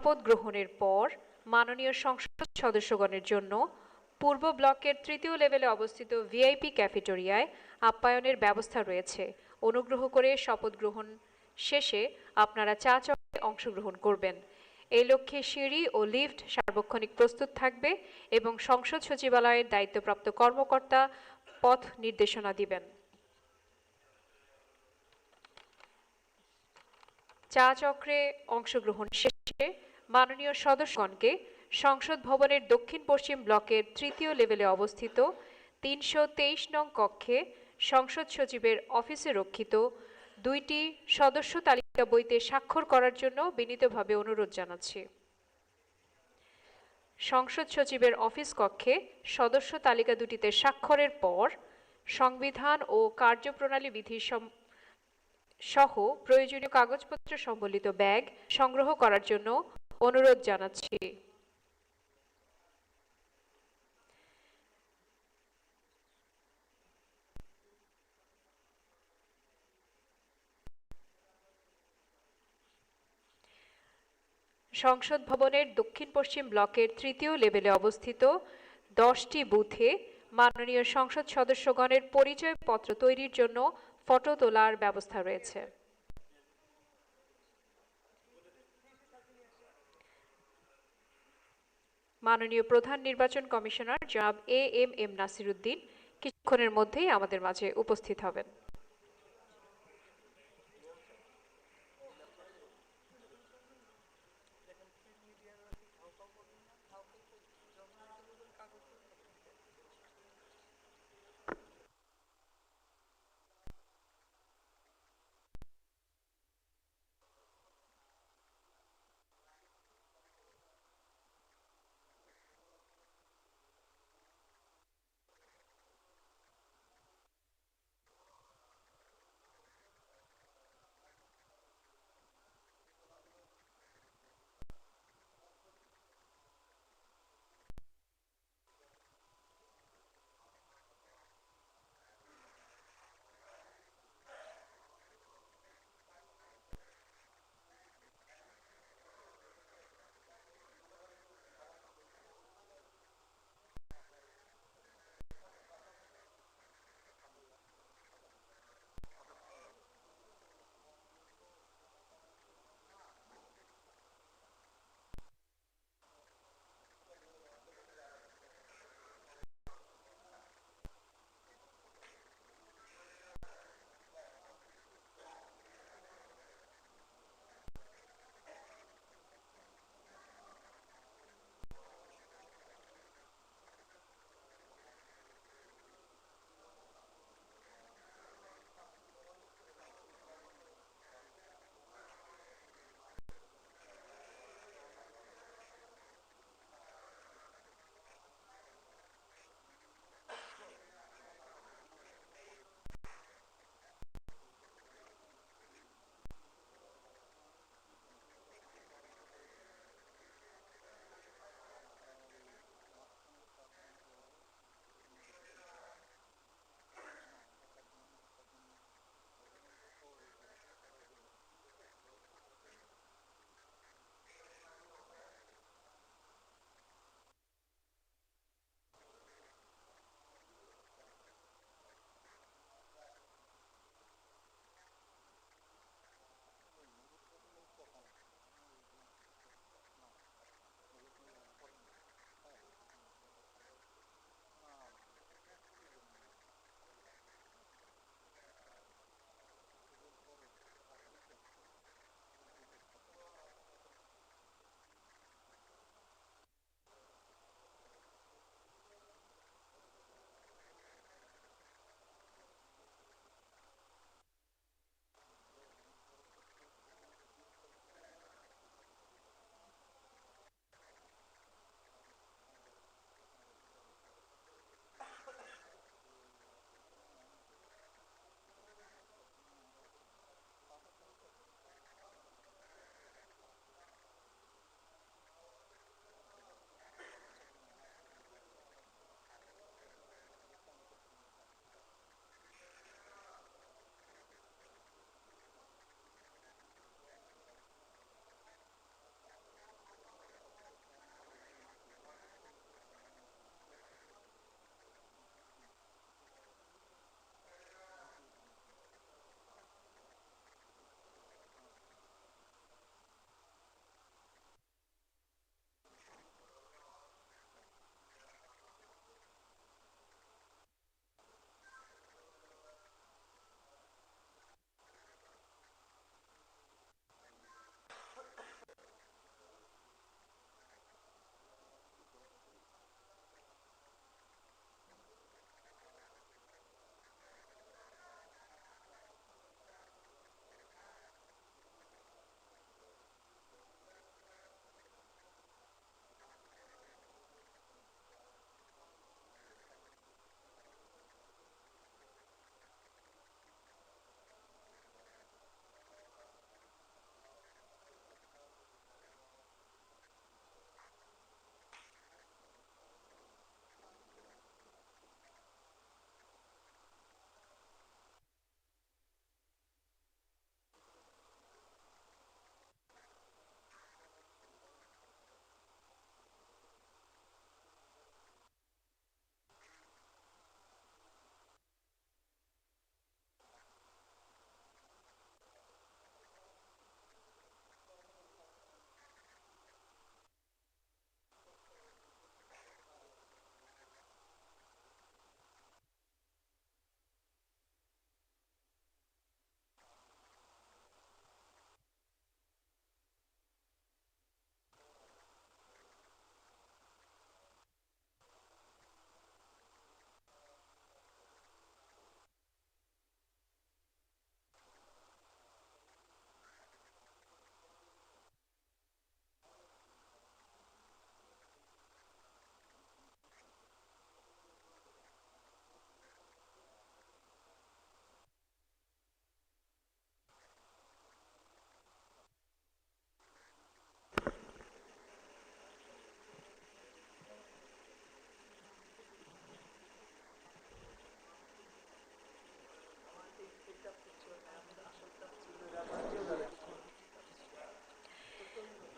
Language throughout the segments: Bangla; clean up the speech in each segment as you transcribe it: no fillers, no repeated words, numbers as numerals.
শপথ গ্রহণের পর মাননীয় সংসদ সদস্যগণের জন্য পূর্ব ব্লকের তৃতীয় লেভেলে অবস্থিত ভিআইপি ক্যাফেটেরিয়ায় আপ্যায়নের ব্যবস্থা রয়েছে। অনুগ্রহ করে শপথ গ্রহণ শেষে আপনারা চা চক্রে অংশগ্রহণ করবেন। এই লক্ষ্যে সিঁড়ি ও লিফট সার্বক্ষণিক প্রস্তুত থাকবে এবং সংসদ সচিবালয়ের দায়িত্বপ্রাপ্ত কর্মকর্তা পথ নির্দেশনা দিবেন। চা চক্রে অংশগ্রহণ শেষে মাননীয় সদস্যগণকে সংসদ ভবনের দক্ষিণ পশ্চিম ব্লকের তৃতীয় লেভেলে অবস্থিত ৩২৩ নং কক্ষে সংসদ সচিবের অফিসে রক্ষিত 2টি সদস্য তালিকা বইতে স্বাক্ষর করার জন্য বিনীতভাবে অনুরোধ জানাচ্ছি। সংসদ সচিবের অফিস কক্ষে সদস্য তালিকা দুটিতে স্বাক্ষরের পর সংবিধান ও কার্যপ্রণালী বিধি সহ প্রয়োজনীয় কাগজপত্র সম্বলিত ব্যাগ সংগ্রহ করার জন্য অনুরোধ জানাচ্ছি। সংসদ ভবনের দক্ষিণ পশ্চিম ব্লকের তৃতীয় লেভেলে অবস্থিত 10টি বুথে মাননীয় সংসদ সদস্যগণের পরিচয়পত্র তৈরির জন্য ফটো তোলার ব্যবস্থা রয়েছে। মাননীয় প্রধান নির্বাচন কমিশনার জনাব এম নাসির উদ্দিন কিছুক্ষণের মধ্যেই আমাদের মাঝে উপস্থিত হবেন।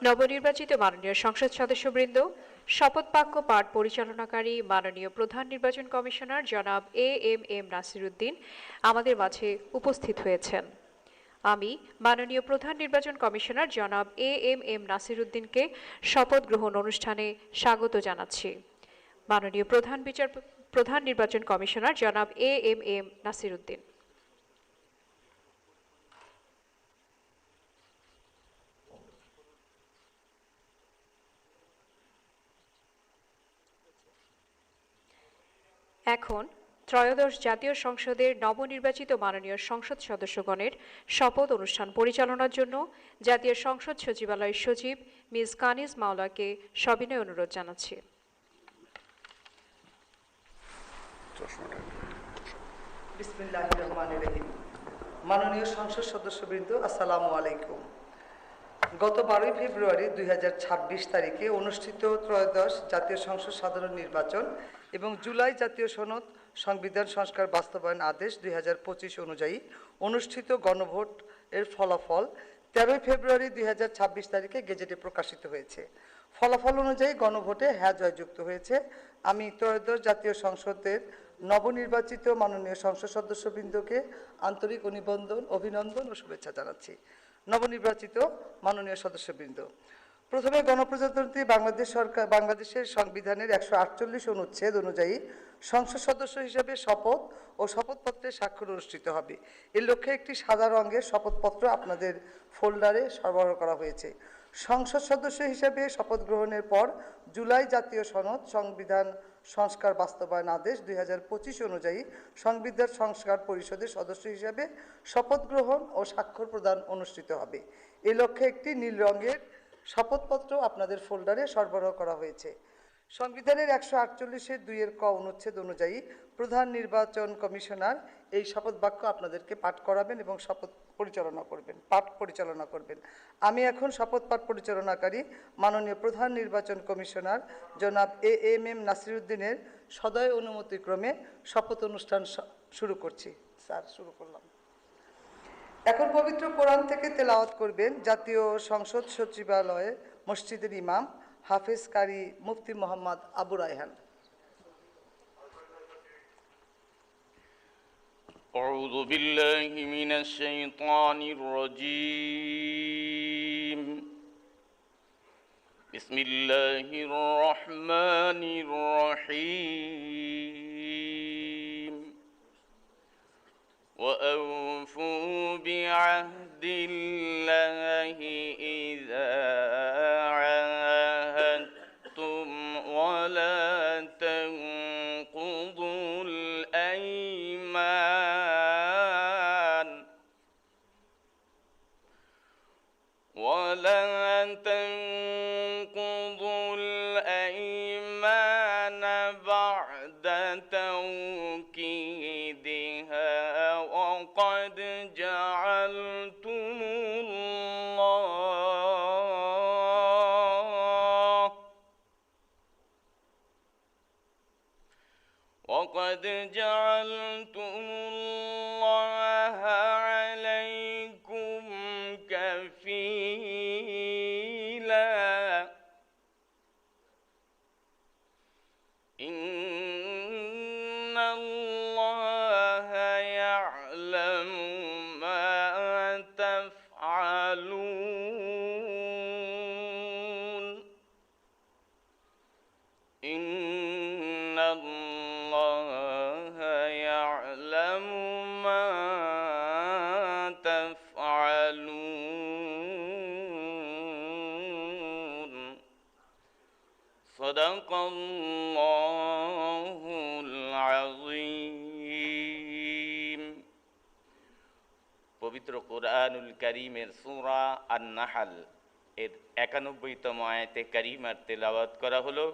নবনির্বাচিত মাননীয় সংসদ সদস্যবৃন্দ, শপথ বাক্য পাঠ পরিচালনাকারী মাননীয় প্রধান নির্বাচন কমিশনার জনাব এম নাসির উদ্দিন আমাদের মাঝে উপস্থিত হয়েছেন। আমি মাননীয় প্রধান নির্বাচন কমিশনার জনাব এম নাসির উদ্দিনকে শপথ গ্রহণ অনুষ্ঠানে স্বাগত জানাচ্ছি। মাননীয় প্রধান নির্বাচন কমিশনার জনাব এম নাসির উদ্দিন। এখন ত্রয়োদশ জাতীয় সংসদের নবনির্বাচিত মাননীয় সংসদ সদস্যগণের শপথ অনুষ্ঠান পরিচালনার জন্য জাতীয় সংসদ সচিবালয়ের সচিব মিস কানিজ মাওলাকে সবিনয় অনুরোধ জানাচ্ছি। বিসমিল্লাহির রহমানির রহিম। মাননীয় সংসদ সদস্যবৃন্দ, আসসালামু আলাইকুম। গত 12 ফেব্রুয়ারি 2026 তারিখে অনুষ্ঠিত ত্রয়োদশ জাতীয় সংসদ সাধারণ নির্বাচন এবং জুলাই জাতীয় সনদ সংবিধান সংস্কার বাস্তবায়ন আদেশ 2025 অনুযায়ী অনুষ্ঠিত গণভোট এর ফলাফল 13 ফেব্রুয়ারি 2026 তারিখে গেজেটে প্রকাশিত হয়েছে। ফলাফল অনুযায়ী গণভোটে হ্যাঁ জয়যুক্ত হয়েছে। আমি ত্রয়োদশ জাতীয় সংসদের নবনির্বাচিত মাননীয় সংসদ সদস্যবৃন্দকে আন্তরিক অভিনন্দন ও শুভেচ্ছা জানাচ্ছি। নবনির্বাচিত মাননীয় সদস্যবৃন্দ, প্রথমে গণপ্রজাতন্ত্রী বাংলাদেশের সংবিধানের 148 অনুচ্ছেদ অনুযায়ী সংসদ সদস্য হিসেবে শপথ ও শপথপত্রে স্বাক্ষর অনুষ্ঠিত হবে। এর লক্ষ্যে একটি সাদা রঙের শপথপত্র আপনাদের ফোল্ডারে সরবরাহ করা হয়েছে। সংসদ সদস্য হিসেবে শপথ গ্রহণের পর জুলাই জাতীয় সনদ সংবিধান সংস্কার বাস্তবায়ন আদেশ 2025 অনুযায়ী সংবিধান সংস্কার পরিষদের সদস্য হিসেবে শপথ গ্রহণ ও স্বাক্ষর প্রদান অনুষ্ঠিত হবে। এই লক্ষ্যে একটি নীল রঙের শপথপত্র আপনাদের ফোল্ডারে সরবরাহ করা হয়েছে। সংবিধানের 148-এর 2-এর ক অনুচ্ছেদ অনুযায়ী প্রধান নির্বাচন কমিশনার এই শপথ বাক্য আপনাদেরকে পাঠ করাবেন এবং পাঠ পরিচালনা করবেন। আমি এখন শপথ পাঠ পরিচালনাকারী মাননীয় প্রধান নির্বাচন কমিশনার জনাব এম নাসির উদ্দিনের সদয় অনুমতিক্রমে শপথ অনুষ্ঠান শুরু করছি। স্যার, শুরু করলাম। এখন পবিত্র কোরআন থেকে তেলাওয়াত করবেন জাতীয় সংসদ সচিবালয়ে মসজিদের ইমাম হাফেজ কারি মুফতি মোহাম্মদ আবু রায়হান। أعوذ بالله من الشيطان الرجيم. بسم الله الرحمن الرحيم. وأوفوا بعهد الله إذا عاهدتم ولا تنقضوا الأيمان بعد توكيدها وقد جعلتم الله عليكم كفيلا إن الله يعلم ما تفعلون إن الله يعلم ما تفعلون صدق الله العظيم পবিত্র কোরআনুল কারীমের সূরা আন-নাহল এর 91তম আয়াতে কারিমার তেলাওয়াত করা হলো,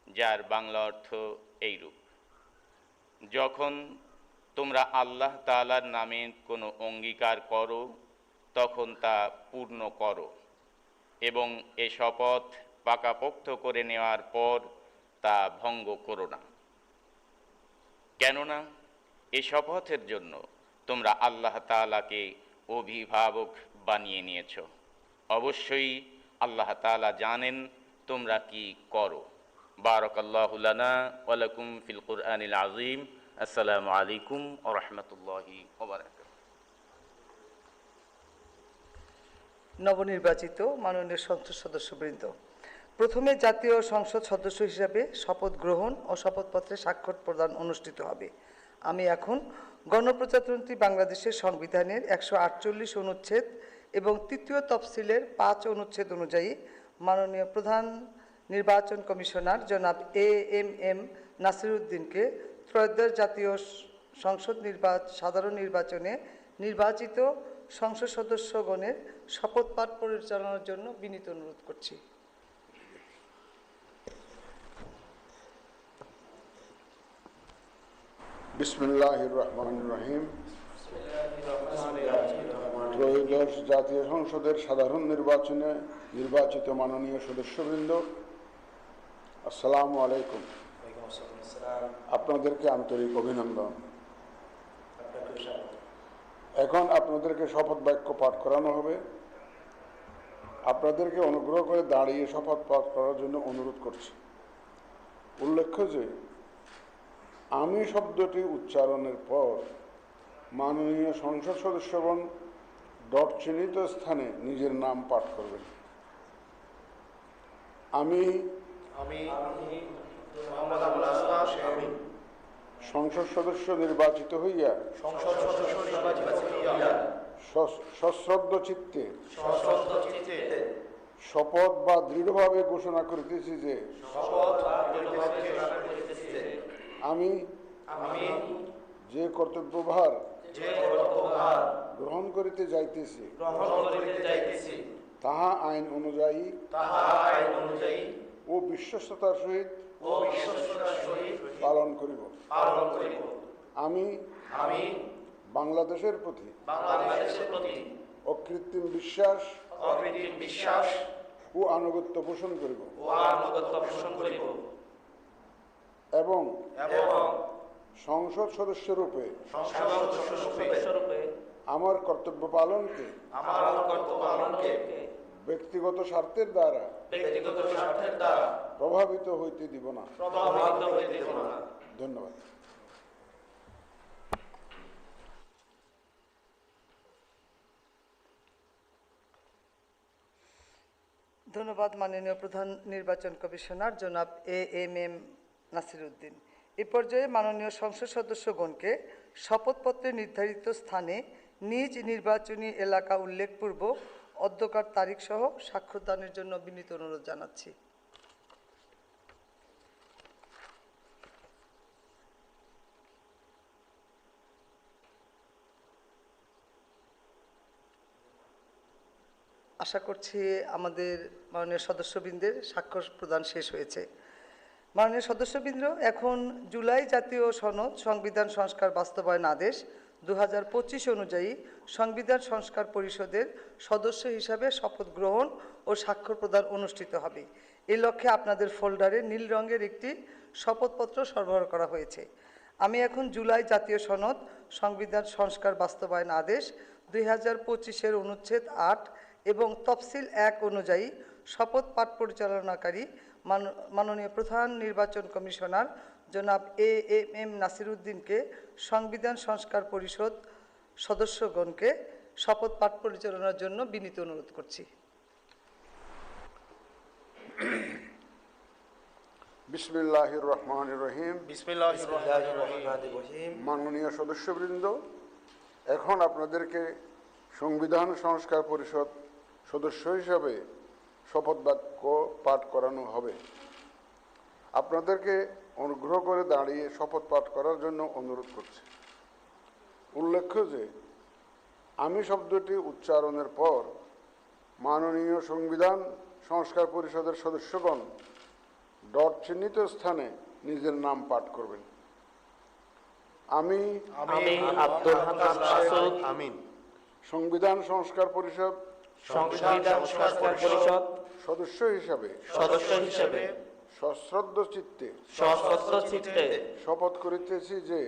যার বাংলা অর্থ এইরূপ: যখন তোমরা আল্লাহ তাআলার নামে কোনো অঙ্গীকার করো তখন তা পূর্ণ করো এবং এ শপথ পাকাপোক্ত করে নেওয়ার পর তা ভঙ্গ করো না। কেননা এ শপথের জন্য তোমরা আল্লাহ তাআলাকে অভিভাবক বানিয়ে নিয়েছ। অবশ্যই আল্লাহ তাআলা জানেন তোমরা কি করো। বারাকাল্লাহু লানা ওয়া লাকুম ফিল কুরআনিল আযীম। আসসালামু আলাইকুম ওয়া রাহমাতুল্লাহি ওয়া বারাকাতুহু। নবনির্বাচিত মাননীয় সংসদ সদস্যবৃন্দ, প্রথমে জাতীয় সংসদ সদস্য হিসাবে শপথ গ্রহণ ও শপথপত্রে স্বাক্ষর প্রদান অনুষ্ঠিত হবে। আমি এখন গণপ্রজাতন্ত্রী বাংলাদেশের সংবিধানের 148 অনুচ্ছেদ এবং তৃতীয় তফসিলের 5 অনুচ্ছেদ অনুযায়ী মাননীয় প্রধান নির্বাচন কমিশনার জনাব এএমএম নাসিরউদ্দিনকে ত্রয়োদশ জাতীয় সংসদ সাধারণ নির্বাচনে নির্বাচিত সংসদ সদস্যগণের শপথ পাঠ পরিচালনার জন্য বিনীত অনুরোধ করছি। বিসমিল্লাহির রহমানির রহিম। ত্রয়োদশ জাতীয় সংসদের সাধারণ নির্বাচনে নির্বাচিত মাননীয় সদস্যবৃন্দ, আসসালামু আলাইকুম। আপনাদেরকে আন্তরিক অভিনন্দন। এখন আপনাদেরকে শপথ বাক্য পাঠ করানো হবে। আপনাদেরকে অনুগ্রহ করে দাঁড়িয়ে শপথ পাঠ করার জন্য অনুরোধ করছি। উল্লেখ্য যে আমি শব্দটি উচ্চারণের পর মাননীয় সংসদ সদস্যগণ ডট চিহ্নিত স্থানে নিজের নাম পাঠ করবেন। আমি সংসদ সদস্য নির্বাচিত হইয়া সশ্রদ্ধ চিত্তে শপথ বা দৃঢ়ভাবে ঘোষণা করিতেছি যে আমি যে কর্তব্যভার গ্রহণ করিতে যাইতেছি তাহা আইন অনুযায়ী ও বিশ্বস্ততার সহিত পালন করিব। আমি বাংলাদেশের প্রতি অকৃত্রিম বিশ্বাস ও আনুগত্য পোষণ করিব এবং সংসদ সদস্যরূপে আমার কর্তব্য পালনকে ব্যক্তিগত স্বার্থের দ্বারা প্রভাবিত হইতে দিব না। ধন্যবাদ। ধন্যবাদ মাননীয় প্রধান নির্বাচন কমিশনার জনাব এএমএম নাসিরউদ্দিন। এ পর্যায়ে মাননীয় সংসদ সদস্যগণকে শপথপত্রে নির্ধারিত স্থানে নিজ নির্বাচনী এলাকা উল্লেখপূর্বক অধ্যকার তারিখ সহ স্বাক্ষরদানের জন্য বিনীত অনুরোধ জানাচ্ছি। আশা করছি আমাদের মাননীয় সদস্যবৃন্দের স্বাক্ষর প্রদান শেষ হয়েছে। মাননীয় সদস্যবৃন্দ, এখন জুলাই জাতীয় সনদ সংবিধান সংস্কার বাস্তবায়ন আদেশ 2025 অনুযায়ী সংবিধান সংস্কার পরিষদের সদস্য হিসাবে শপথ গ্রহণ ও স্বাক্ষর প্রদান অনুষ্ঠিত হবে। এই লক্ষ্যে আপনাদের ফোল্ডারে নীল রঙের একটি শপথপত্র সরবরাহ করা হয়েছে। আমি এখন জুলাই জাতীয় সনদ সংবিধান সংস্কার বাস্তবায়ন আদেশ 2025-এর অনুচ্ছেদ 8 এবং তফসিল 1 অনুযায়ী শপথ পাঠ পরিচালনাকারী মাননীয় প্রধান নির্বাচন কমিশনার জনাব এএমএম নাসিরউদ্দিনকে সংবিধান সংস্কার পরিষদ সদস্যগণকে শপথ পাঠ পরিচালনার জন্য বিনীত অনুরোধ করছি। বিসমিল্লাহির রহমানির রহিম। মাননীয় সদস্যবৃন্দ, এখন আপনাদেরকে সংবিধান সংস্কার পরিষদ সদস্য হিসাবে শপথ বাক্য পাঠ করানো হবে। আপনাদেরকে অনুগ্রহ করে দাঁড়িয়ে শপথ পাঠ করার জন্য অনুরোধ করছি। উল্লেখ্য যে আমি শব্দটি উচ্চারণের পর মাননীয় সংবিধান সংস্কার পরিষদের সদস্যগণ ডট চিহ্নিত স্থানে নিজের নাম পাঠ করবেন। আমি আব্দুল হান্নান মাসুদ সংবিধান সংস্কার পরিষদ সদস্য হিসাবে সশ্রদ্ধ চিত্তে শপথ করিতেছি যে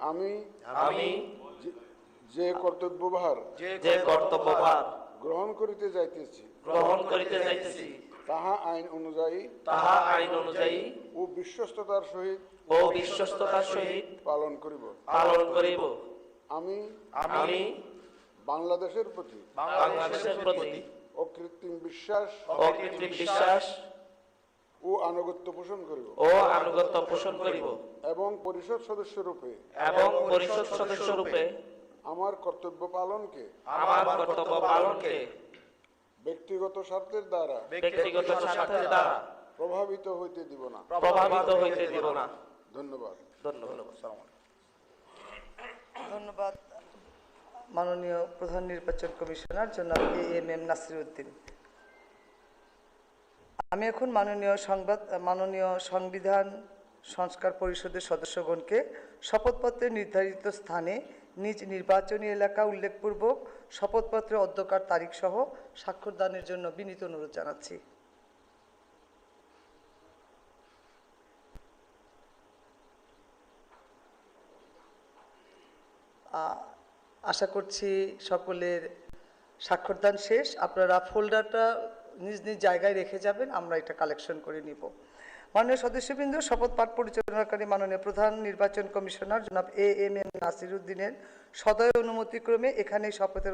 আমি যে কর্তব্যভার গ্রহণ করিতে যাইতেছি গ্রহণ করিতে যাইতেছি তাহা আইন অনুযায়ী তাহা আইন অনুযায়ী ও বিশ্বস্ততার সহিত ও বিশ্বস্ততার সহিত পালন করিব। পালন করিব। আমি আমি বাংলাদেশের প্রতি বাংলাদেশের প্রতি অকৃত্রিম বিশ্বাস অকৃত্রিম বিশ্বাস ও আনুগত্য পোষণ করিব ও আনুগত্য পোষণ করিব এবং পরিষদ সদস্যরূপে এবং পরিষদ সদস্যরূপে আমার কর্তব্য পালনকে আমার কর্তব্য পালনকে ব্যক্তিগত স্বার্থের দ্বারা ব্যক্তিগত স্বার্থের দ্বারা প্রভাবিত হইতে দিব না। প্রভাবিত হইতে দিব না। ধন্যবাদ। ধন্যবাদ। ধন্যবাদ মাননীয় প্রধান নির্বাচন কমিশনার জনাব AMM নাসির উদ্দিন। আমি এখন মাননীয় সংবিধান সংস্কার পরিষদের সদস্যগণকে শপথপত্রে নির্ধারিত স্থানে নিজ নির্বাচনী এলাকা উল্লেখপূর্বক শপথপত্রের অধ্যকার তারিখ সহ স্বাক্ষর দানের জন্য বিনীত অনুরোধ জানাচ্ছি। আশা করছি সকলের স্বাক্ষরদান শেষ। আপনারা ফোল্ডারটা নিজ নিজ জায়গায় রেখে যাবেন, আমরা এটা কালেকশন করে নিব। মাননীয় সদস্যবৃন্দ, শপথ পাঠ পরিচালনাকারী মাননীয় প্রধান নির্বাচন কমিশনার জনাব AMM নাসির উদ্দিনের সদয় অনুমতিক্রমে এখানে শপথের